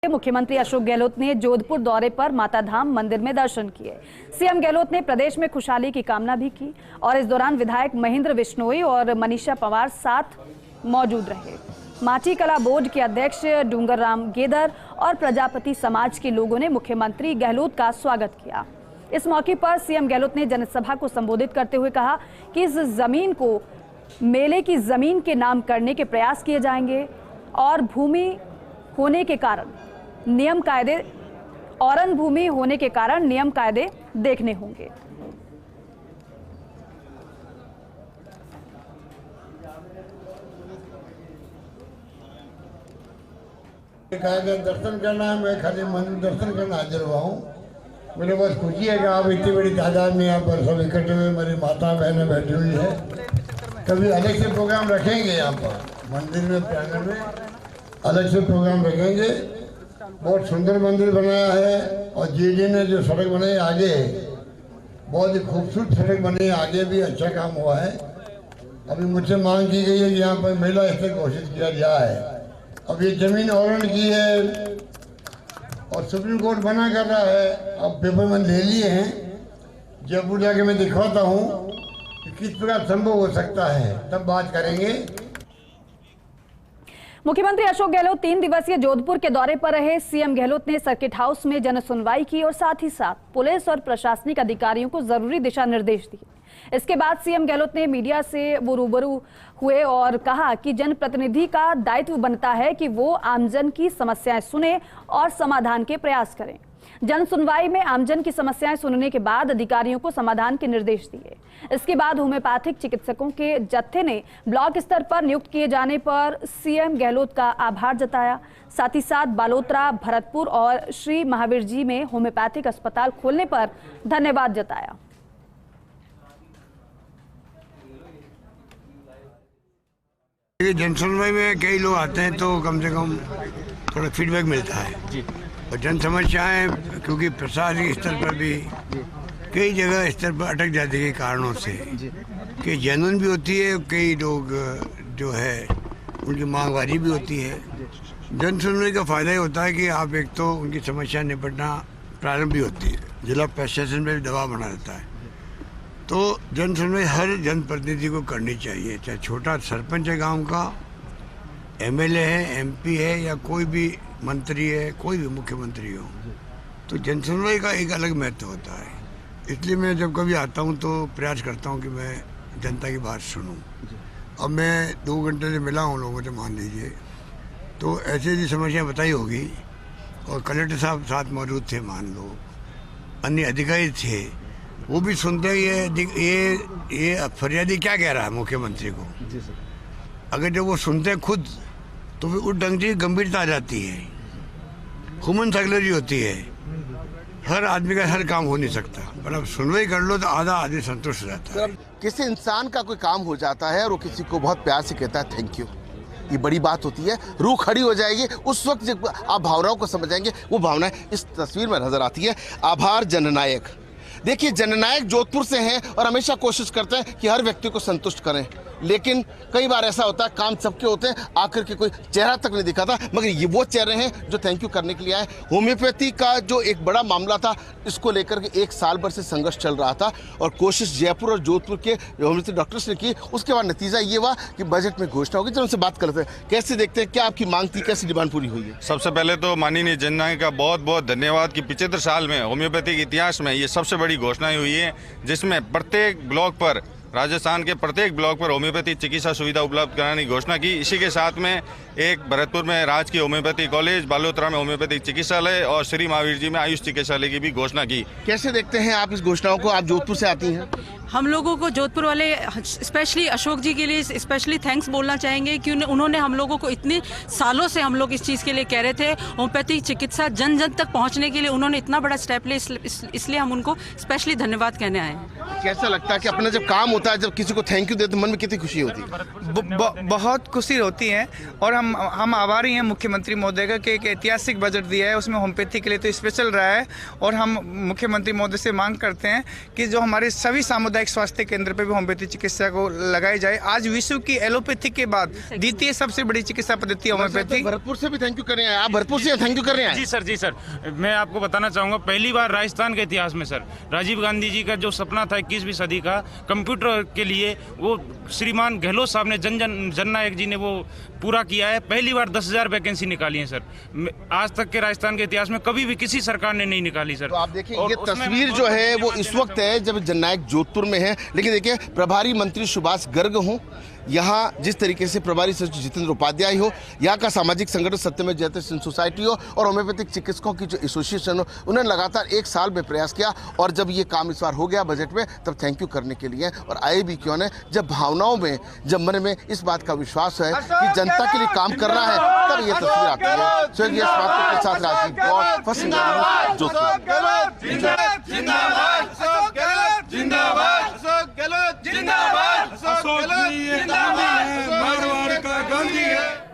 मुख्यमंत्री अशोक गहलोत ने जोधपुर दौरे पर माता धाम मंदिर में दर्शन किए। सीएम गहलोत ने प्रदेश में खुशहाली की कामना भी की और इस दौरान विधायक महेंद्र बिश्नोई और मनीषा पवार साथ मौजूद रहे। माटी कला बोर्ड के अध्यक्ष डूंगरराम गेदर और प्रजापति समाज के लोगों ने मुख्यमंत्री गहलोत का स्वागत किया। इस मौके पर सीएम गहलोत ने जनसभा को संबोधित करते हुए कहा कि इस जमीन को मेले की जमीन के नाम करने के प्रयास किए जाएंगे और भूमि होने के कारण नियम कायदे औरन भूमि होने के कारण नियम कायदे देखने होंगे। दर्शन करना है, मैं खाली मंदिर दर्शन करना हाजिर हुआ हूँ। मुझे बस खुशी है कि आप इतनी बड़ी तादाद में यहाँ पर सब इकट्ठे हुए मेरी माता बहनें बैठी हुई है। कभी अलग से प्रोग्राम रखेंगे, यहाँ पर मंदिर में प्रांगण में अलग से प्रोग्राम रखेंगे। बहुत सुंदर मंदिर बनाया है और जीडी ने जो सड़क बनाई आगे, बहुत ही खूबसूरत सड़क बनी, आगे भी अच्छा काम हुआ है। अभी मुझसे मांग की गई है कि यहाँ पर मेला स्तर घोषित किया जाए। अब ये जमीन औरन की है और सुप्रीम कोर्ट मना कर रहा है। अब पेपर मैंने ले लिए हैं, जयपुर जाके मैं दिखवाता हूँ कि किस प्रकार संभव हो सकता है, तब बात करेंगे। मुख्यमंत्री अशोक गहलोत 3 दिवसीय जोधपुर के दौरे पर रहे। सीएम गहलोत ने सर्किट हाउस में जन सुनवाई की और साथ ही साथ पुलिस और प्रशासनिक अधिकारियों को जरूरी दिशा निर्देश दिए। इसके बाद सीएम गहलोत ने मीडिया से रूबरू हुए और कहा कि जनप्रतिनिधि का दायित्व बनता है कि वो आमजन की समस्याएं सुने और समाधान के प्रयास करें। जन सुनवाई में आमजन की समस्याएं सुनने के बाद अधिकारियों को समाधान के निर्देश दिए। इसके बाद होम्योपैथिक चिकित्सकों के जत्थे ने ब्लॉक स्तर पर नियुक्त किए जाने पर सीएम गहलोत का आभार जताया। साथ ही साथ बालोतरा, भरतपुर और श्री महावीर जी में होम्योपैथिक अस्पताल खोलने पर धन्यवाद जताया। जन सुनवाई में कई लोग आते हैं तो कम से कम थोड़ा फीडबैक मिलता है जी। और जन समस्याएं क्योंकि प्रशासनिक स्तर पर भी कई जगह स्तर पर अटक जाती है कारणों से कि जनून भी होती है, कई लोग जो है उनकी मांगबाजी भी होती है। जन सुनवाई का फायदा ये होता है कि आप एक तो उनकी समस्या निपटना प्रारंभ भी होती है, जिला प्रशासन में भी दबाव बना रहता है। तो जन सुनवाई हर जनप्रतिनिधि को करनी चाहिए, चाहे छोटा सरपंच है गाँव का, एमएलए है, एमपी है या कोई भी मंत्री है, कोई भी मुख्यमंत्री हो, तो जन सुनवाई का एक अलग महत्व होता है। इसलिए मैं जब कभी आता हूँ तो प्रयास करता हूँ कि मैं जनता की बात सुनूं। अब मैं 2 घंटे से मिला हूँ लोगों से, मान लीजिए, तो ऐसी ऐसी समस्या बताई होगी और कलेक्टर साहब साथ मौजूद थे, मान लो अन्य अधिकारी थे, वो भी सुनते ये फरियादी क्या कह रहा है मुख्यमंत्री को। अगर जब वो सुनते खुद तो फिर उस ढंग से गंभीरता आ जाती है, ह्यूमन साइकोलॉजी होती है। हर आदमी का हर काम हो नहीं सकता, पर अब सुनवाई कर लो तो आधा आदमी संतुष्ट रहता है। किसी इंसान का कोई काम हो जाता है और वो किसी को बहुत प्यार से कहता है थैंक यू, ये बड़ी बात होती है। रूह खड़ी हो जाएगी उस वक्त जब आप भावनाओं को समझ जाएंगे। वो भावनाएं इस तस्वीर में नजर आती है। आभार जननायक। देखिए, जननायक जोधपुर से हैं और हमेशा कोशिश करते हैं कि हर व्यक्ति को संतुष्ट करें, लेकिन कई बार ऐसा होता है काम सबके होते हैं, आखिर के कोई चेहरा तक नहीं दिखाता। मगर ये वो चेहरे हैं जो थैंक यू करने के लिए आए। होम्योपैथी का जो एक बड़ा मामला था, इसको लेकर के 1 साल भर से संघर्ष चल रहा था और कोशिश जयपुर और जोधपुर के होम्योपैथी डॉक्टर्स ने की। उसके बाद नतीजा ये हुआ कि बजट में घोषणा होगी। जब उनसे बात करते हैं, कैसे देखते हैं, क्या आपकी मांग थी, कैसी डिमांड पूरी हुई है? सबसे पहले तो माननीय जननायक का बहुत बहुत धन्यवाद कि 75 साल में होम्योपैथी के इतिहास में ये सबसे बड़ी घोषणा हुई है, जिसमें प्रत्येक ब्लॉक पर, राजस्थान के प्रत्येक ब्लॉक पर होम्योपैथी चिकित्सा सुविधा उपलब्ध कराने की घोषणा की। इसी के साथ में एक भरतपुर में राजकीय होम्योपैथी कॉलेज, बालोतरा में होम्योपैथिक चिकित्सालय और श्री महावीर जी में आयुष चिकित्सालय की भी घोषणा की। कैसे देखते हैं आप इस घोषणाओं को? आप जोधपुर से आती हैं। हम लोगों को जोधपुर वाले स्पेशली अशोक जी के लिए स्पेशली थैंक्स बोलना चाहेंगे कि उन्होंने हम लोगों को इतने सालों से हम लोग इस चीज़ के लिए कह रहे थे, होम्योपैथिक चिकित्सा जन जन तक पहुंचने के लिए उन्होंने इतना बड़ा स्टेप लिया, इसलिए हम उनको स्पेशली धन्यवाद कहने आए हैं। कैसा लगता है कि अपना जब काम होता है, जब किसी को थैंक यू देते तो मन में कितनी खुशी होती है? बहुत खुशी होती है और हम आभारी हैं मुख्यमंत्री महोदय का कि एक ऐतिहासिक बजट दिया है, उसमें होम्योपैथी के लिए तो स्पेशल रहा है। और हम मुख्यमंत्री महोदय से मांग करते हैं कि जो हमारे सभी सामुदायिक सामुदायिक स्वास्थ्य केंद्र पे भी होम्योपैथी चिकित्सा को लगाई जाए। आज विश्व की एलोपैथी के बाद द्वितीय सबसे बड़ी चिकित्सा पद्धति होम्योपैथी। भरतपुर से भी थैंक यू कर रहे हैं आप, भरतपुर से थैंक यू कर रहे हैं। जी सर मैं आपको बताना चाहूँगा, पहली बार राजस्थान के इतिहास में सर राजीव गांधी जी का जो सपना था 21वीं सदी का कंप्यूटर के लिए, वो श्रीमान गहलोत साहब ने जननायक जी ने वो पूरा किया है। पहली बार 10,000 वैकेंसी निकाली है सर। आज तक के राजस्थान के इतिहास में कभी भी किसी सरकार ने नहीं निकाली सर। तो आप देखिए ये तस्वीर जो है वो इस वक्त है जब जननायक जोधपुर में है। लेकिन देखिए प्रभारी मंत्री सुभाष गर्ग हो, यहाँ जिस तरीके से प्रभारी सचिव जितेंद्र उपाध्याय हो, यहाँ का सामाजिक संगठन सत्यमेव जयते सिंह सोसाइटी हो और होम्योपैथिक चिकित्सकों की जो एसोसिएशन हो, उन्होंने लगातार 1 साल में प्रयास किया और जब ये काम इस बार हो गया बजट में तब थैंक यू करने के लिए और आए भी क्यों ने। जब भावनाओं में, जब मन में इस बात का विश्वास है कि जनता के लिए काम करना है तब ये तस्वीर आती है। स्वर्गीय स्वास्थ्य के साथ राजीव गौड़, फर्स्ट इंडिया जोधपुर। मारवाड़ का गांधी है।